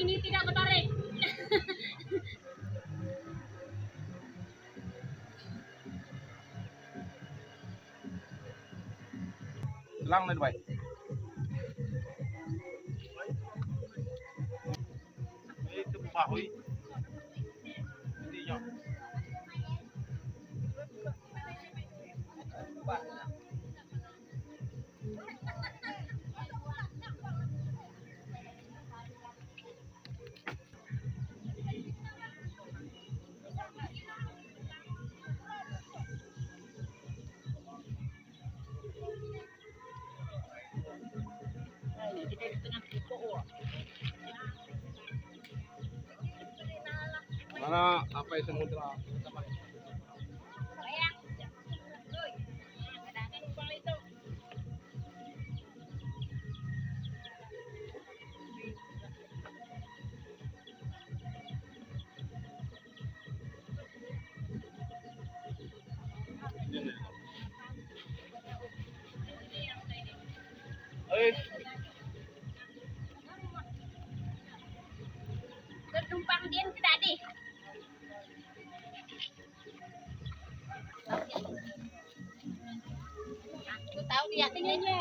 ini tidak menarik. Lang lên vậy. Itu bahui. Ini yo. Mana apa itu samudra? Tumpang dia tidak deh. Aku tahu dia tinggalnya.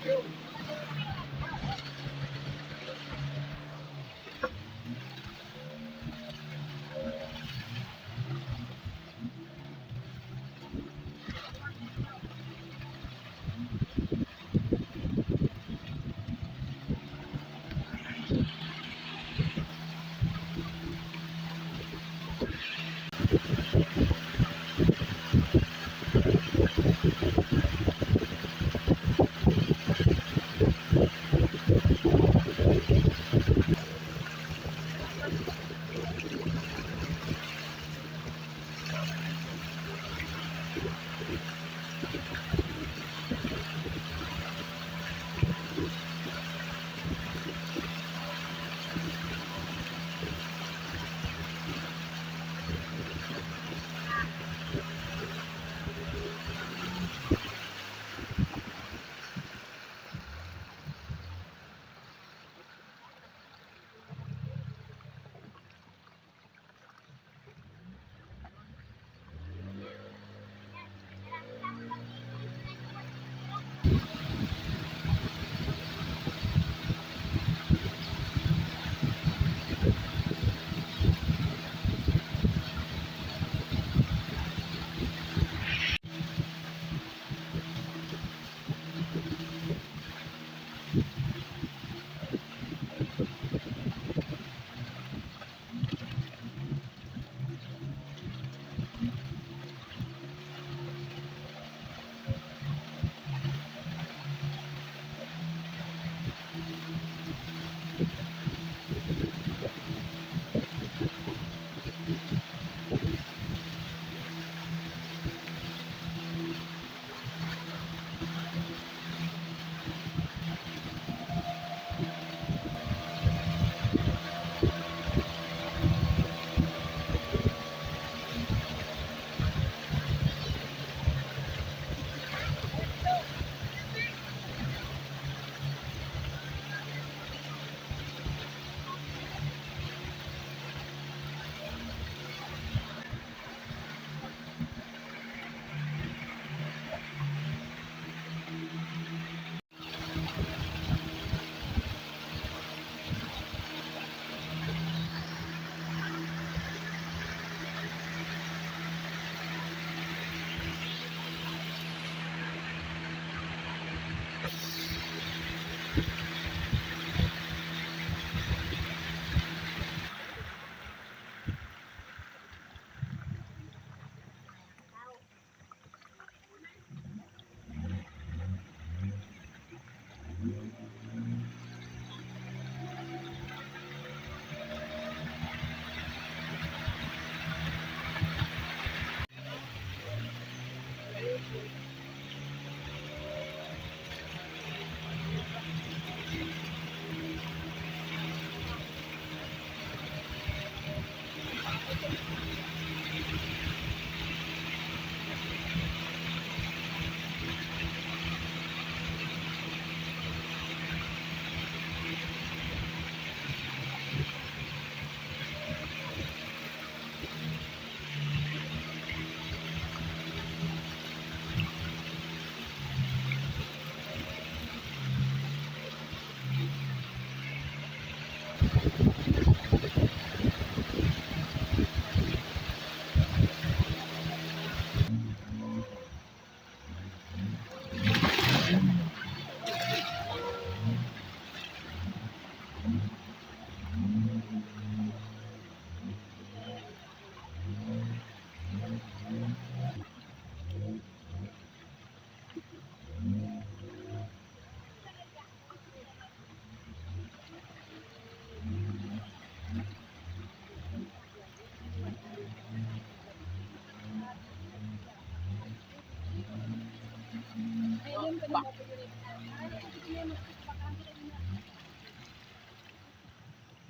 Kayu.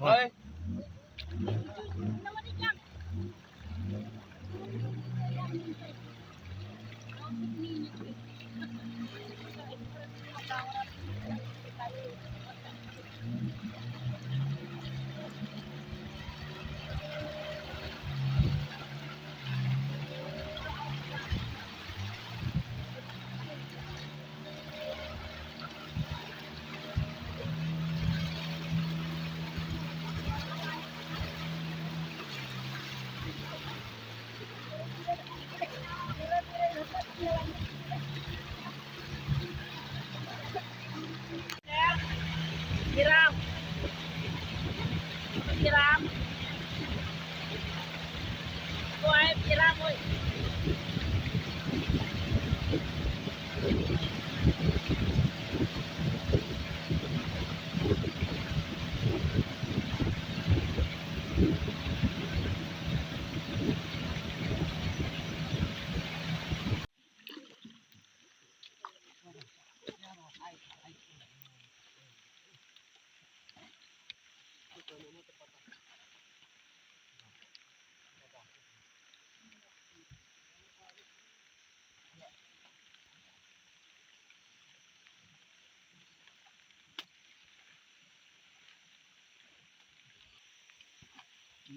Oi. Siram, siram. Boy, siram, boy.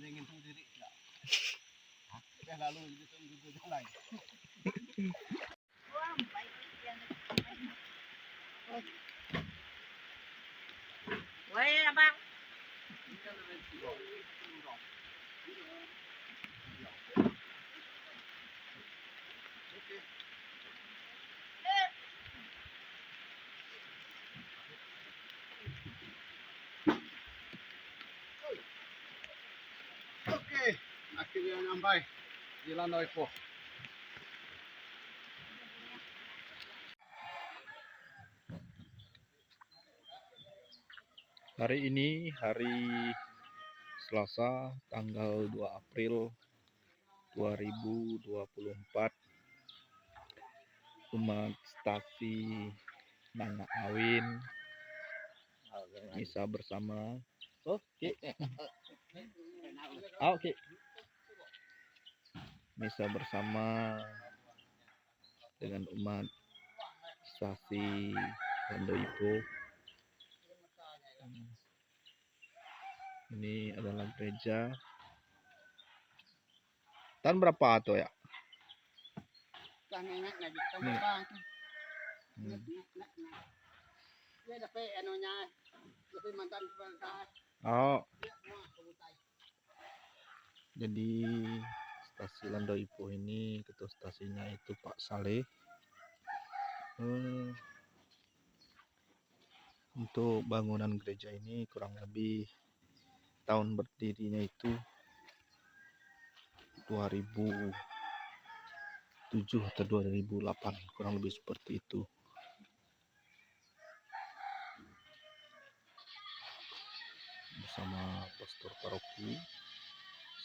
Ingin sendiri ya. Ya lalu itu tunggu jalan. Woi, abang. Oke, akhirnya nyampai di Lantai Po. Hari ini hari Selasa tanggal 2 April 2024, umat stasi Nanga Awin misa bersama. Oke. Misa bersama dengan umat stasi Landoipo. Ini adalah gereja. Tahun berapa tuh ya? Oh, jadi stasi Landoipo ini ketua stasinya itu Pak Saleh. Untuk bangunan gereja ini kurang lebih tahun berdirinya itu 2007 atau 2008, kurang lebih seperti itu. Bersama pastor paroki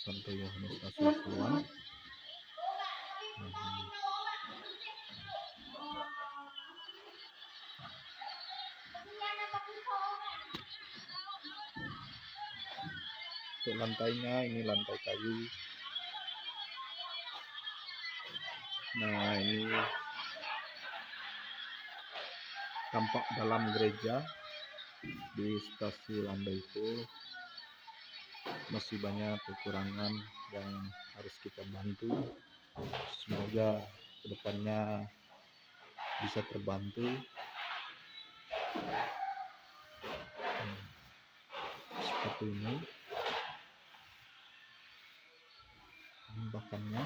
Santo Yohanes Nasution. Untuk lantainya ini lantai kayu. Nah, ini tampak dalam gereja di Stasi Landaipo. Masih banyak kekurangan yang harus kita bantu. Semoga kedepannya bisa terbantu. Seperti ini bahannya.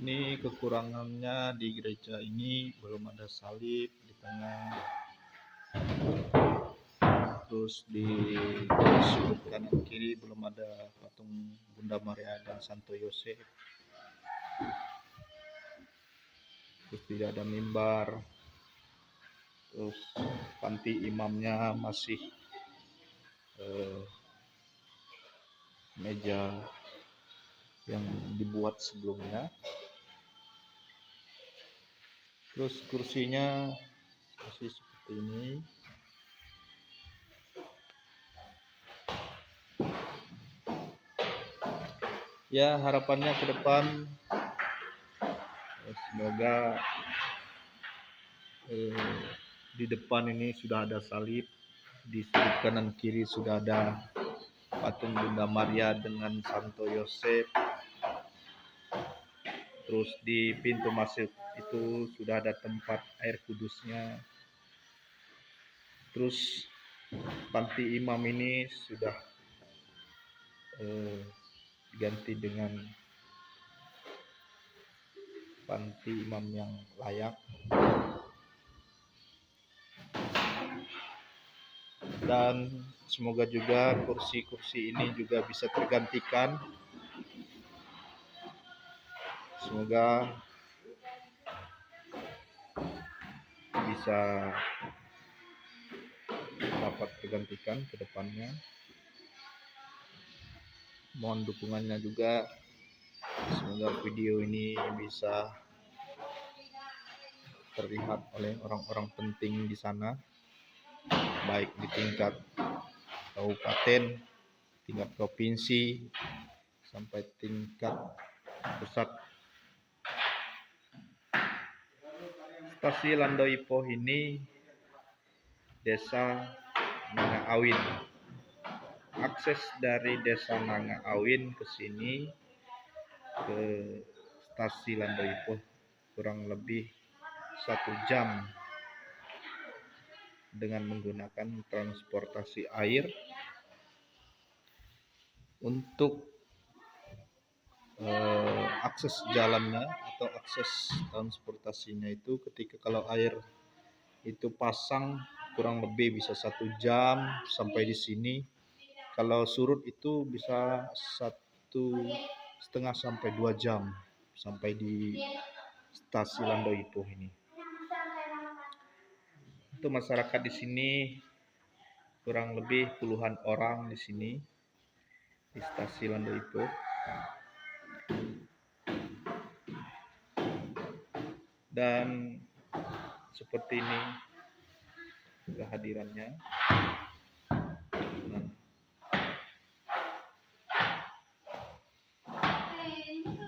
Ini kekurangannya di gereja ini, belum ada salib di tengah. Terus di sudut kanan kiri belum ada patung Bunda Maria dan Santo Yosef. Terus tidak ada mimbar. Terus panti imamnya masih meja yang dibuat sebelumnya. Terus kursinya masih seperti ini. Ya, harapannya ke depan semoga di depan ini sudah ada salib, di sudut kanan kiri sudah ada patung Bunda Maria dengan Santo Yosef. Terus di pintu masuk itu sudah ada tempat air kudusnya. Terus panti imam ini sudah diganti dengan panti imam yang layak. Dan semoga juga kursi-kursi ini juga bisa tergantikan. Semoga bisa dapat tergantikan ke depannya. Mohon dukungannya juga. Semoga video ini bisa terlihat oleh orang-orang penting di sana, baik di tingkat kabupaten, tingkat provinsi, sampai tingkat pusat. Stasi Landaipo ini desa Nanga Awin. Akses dari desa Nanga Awin ke sini ke Stasi Landaipo kurang lebih 1 jam dengan menggunakan transportasi air. Untuk akses jalannya atau akses transportasinya itu ketika kalau air itu pasang kurang lebih bisa 1 jam sampai di sini. Kalau surut itu bisa 1,5 sampai 2 jam sampai di Stasi Landaipo ini. Untuk masyarakat di sini kurang lebih puluhan orang di sini di Stasi Landaipo. Dan seperti ini kehadirannya. Nah,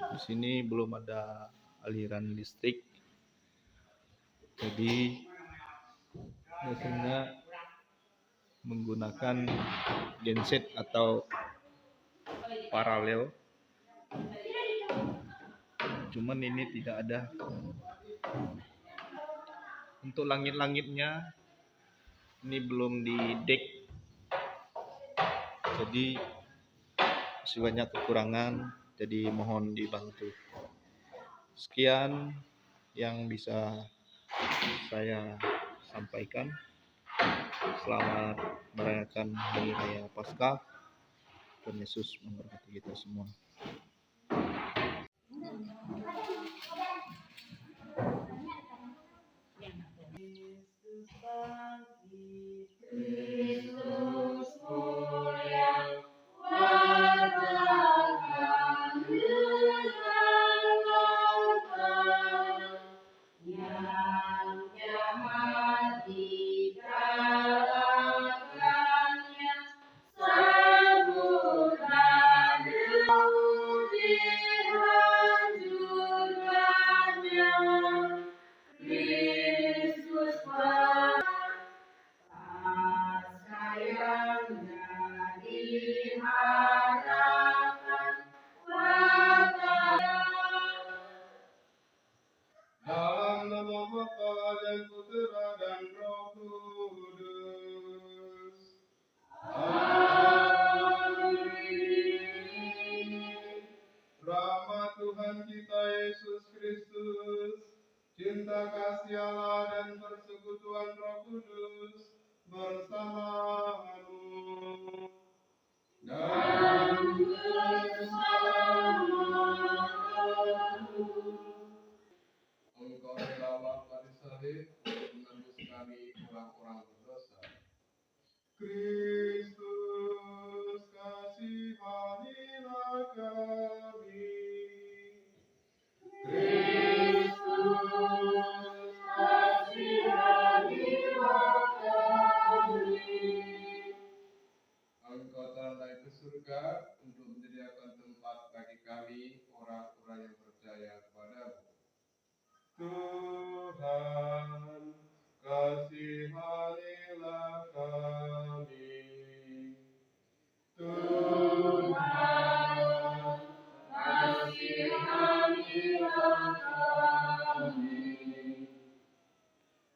di sini belum ada aliran listrik, jadi biasanya menggunakan genset atau paralel. Cuman ini tidak ada. Untuk langit-langitnya ini belum di deck, jadi masih banyak kekurangan, jadi mohon dibantu. Sekian yang bisa saya sampaikan. Selamat merayakan Hari Raya Paskah. Tuhan Yesus memberkati kita semua. Dalam nama Bapa dan Putera dan Roh Kudus. Amin. Rahmat Tuhan kita Yesus Kristus, cinta kasih Allah dan persekutuan Roh Kudus bersamamu. Dan bersamamu. Engkau rela Bapa di salib untuk menebus kami orang-orang berdosa. Kristus, kasihanilah kami. Kristus, kasihanilah kami. Engkau telah naik ke surga untuk menyediakan tempat bagi kami orang-orang yang percaya kepadamu. Tuhan, kasihanilah kami. Tuhan, kasihanilah kami.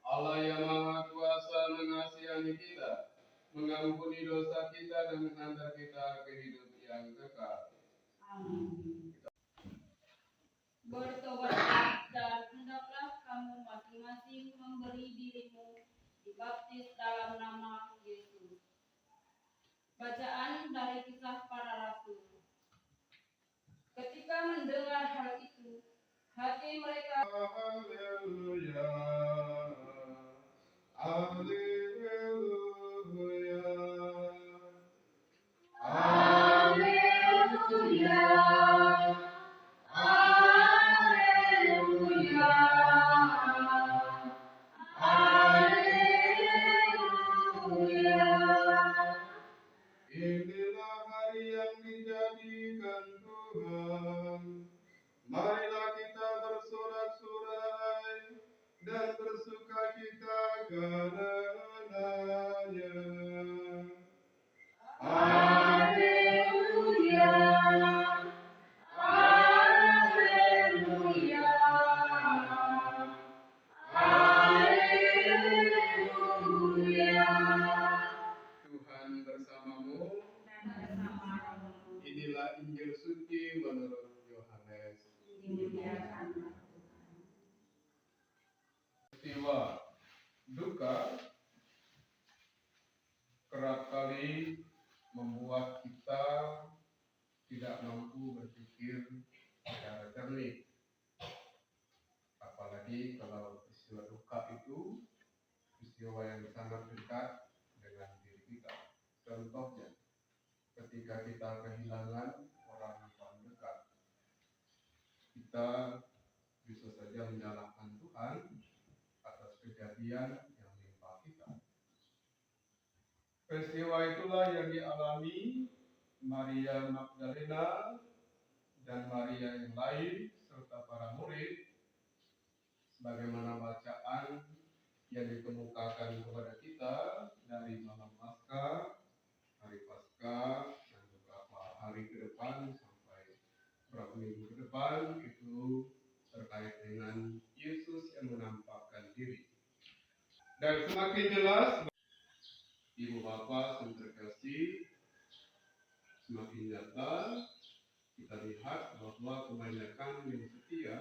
Allah yang Maha Kuasa mengasihani kita, mengampuni dosa kita dan menghantar kita ke hidup yang kekal. Amin. Bertobatlah dan hendaklah kamu masing-masing memberi dirimu dibaptis dalam nama Yesus. Bacaan dari Kisah Para Rasul. Ketika mendengar hal itu, hati mereka Haleluya, haleluya, haleluya, haleluya, haleluya. Inilah hari yang dijadikan Tuhan. Marilah kita bersorak-sorai dan bersukacita karenanya. Haleluya, haleluya, haleluya. Tuhan bersamamu. Inilah Injil suci menurut Yohanes. Peristiwa duka kerap kali membuat kita tidak mampu berpikir secara jernih. Apalagi kalau peristiwa duka itu peristiwa yang sangat dekat dengan diri kita. Contohnya, ketika kita kehilangan orang yang dekat, kita bisa saja menyalahkan Tuhan atas kejadian yang menimpa kita. Peristiwa itulah yang dialami Maria Magdalena dan Maria yang lain serta para murid, sebagaimana bacaan yang dikemukakan kepada kita dari malam Paskah, hari Paskah, dan beberapa hari ke depan sampai beberapa minggu ke depan itu terkait dengan Yesus yang menampakkan diri. Dan semakin jelas, Ibu Bapa yang terkasih, semakin nyata kita lihat bahwa kebanyakan yang setia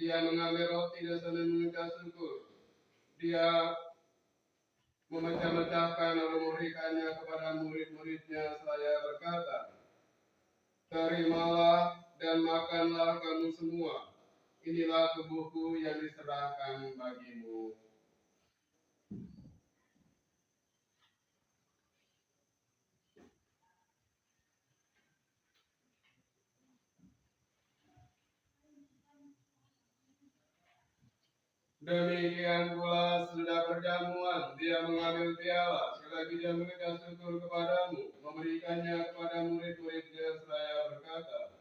Ia mengambil roti dan sambil mengucap syukur, dia memecah-mecahkan lalu memberikannya kepada murid-muridnya seraya berkata, terimalah dan makanlah kamu semua. Inilah tubuhku yang diserahkan bagimu. Demikian pula sudah perjamuan, dia mengambil piala, sekali lagi dia mengucap syukur kepadamu, memberikannya kepada murid-muridnya seraya berkata,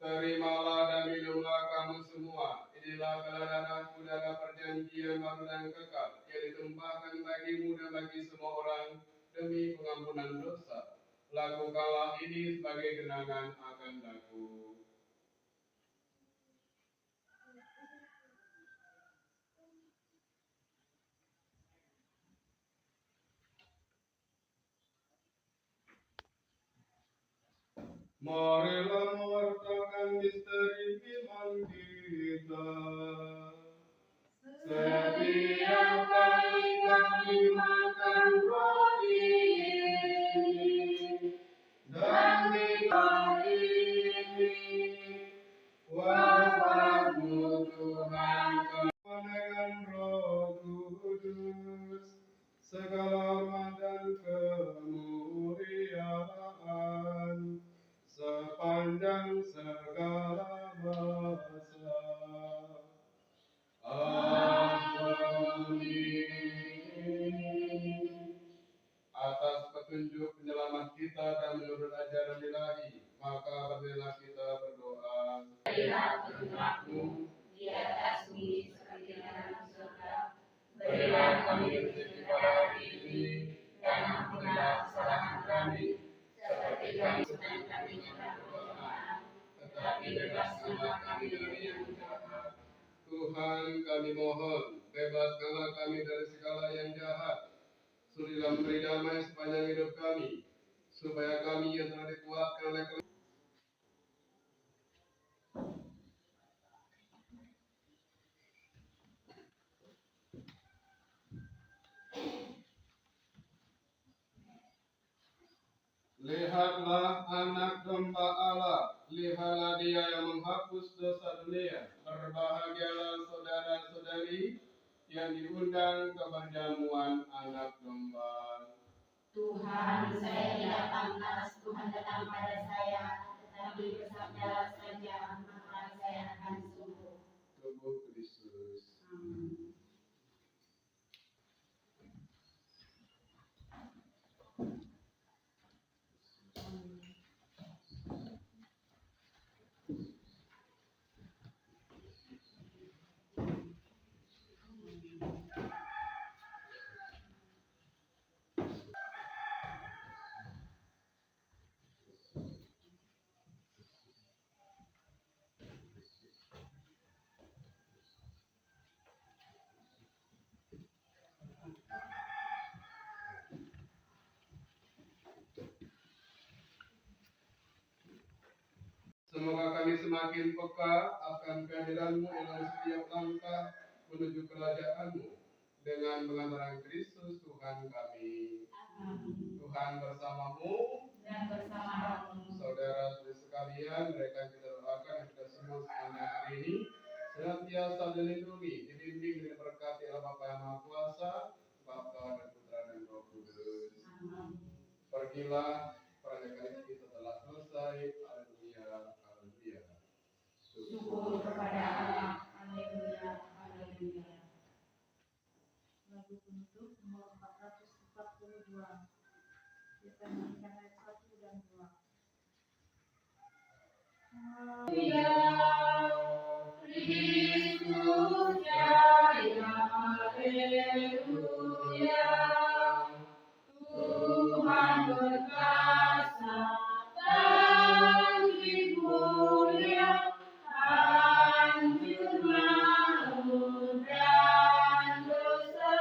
terimalah dan minumlah kamu semua. Inilah darahku, darah perjanjian baru dan kekal, yang ditumpahkan bagimu dan bagi semua orang demi pengampunan dosa. Lakukanlah ini sebagai kenangan akan aku. Marilah mewartakan misteri iman kita. Setiap kali kami makan roti dan minum ini, wafatmu Tuhan dengan Roh Kudus, segala hormat dan kemuliaan sepanjang segala masa. Amin. Atas petunjuk penyelamat kita dan menurut ajaran ilahi, maka marilah kita berdoa. Berilah petunjuk-Mu di atas bumi seperti dalam surga. Berilah kami rezeki pada hari ini, dan ampunilah kesalahan kami, seperti kami mengampuni kesalahan, tetapi bebaskanlah kami dari yang jahat. Tuhan, kami mohon, bebaskanlah kami dari segala yang jahat. Surilah memberi damai sepanjang hidup kami, supaya kami yang telah dikuatkan oleh Lihatlah anak domba Allah, lihatlah dia yang menghapus dosa dunia. Berbahagialah saudara-saudari yang diundang ke perjamuan anak domba. Tuhan, saya tidak pantas Tuhan datang pada saya, tetapi bersabdalah saja, maka saya akan sembuh. Tubuh Kristus. Amin. Semoga kami semakin peka akan kehadiran-Mu dalam setiap langkah menuju kerajaan-Mu. Dengan pengantaran Kristus Tuhan kami. Amin. Tuhan bersamamu Dan bersama-Mu. Saudara-saudari sekalian, mereka yang kita doakan yang kita semua sepanjang hari ini senantiasa dilindungi, dibimbing dan diberkati oleh Bapa yang Maha Kuasa, Bapa dan Putra dan Roh Kudus. Amin. Pergilah, perjalanan kita telah selesai. Haleluya, haleluya. Syukur kepada Allah. Haleluya, haleluya. Lagu penutup nomor 442. Kita nyanyikan ayat 1 dan 2. Haleluya, Kristus jaya, haleluya. Tuhan berkuasa, bangkit mulia, hancur maut dan dosa.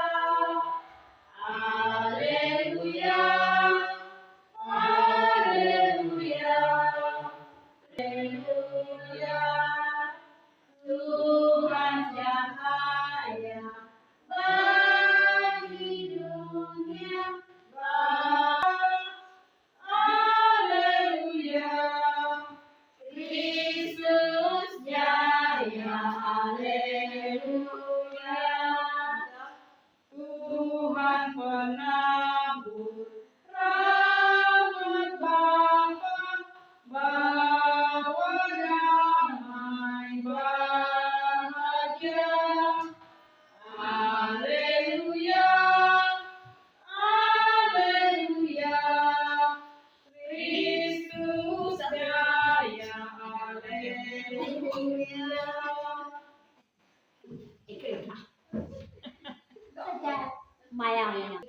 Haleluya, haleluya, haleluya. mayangnya.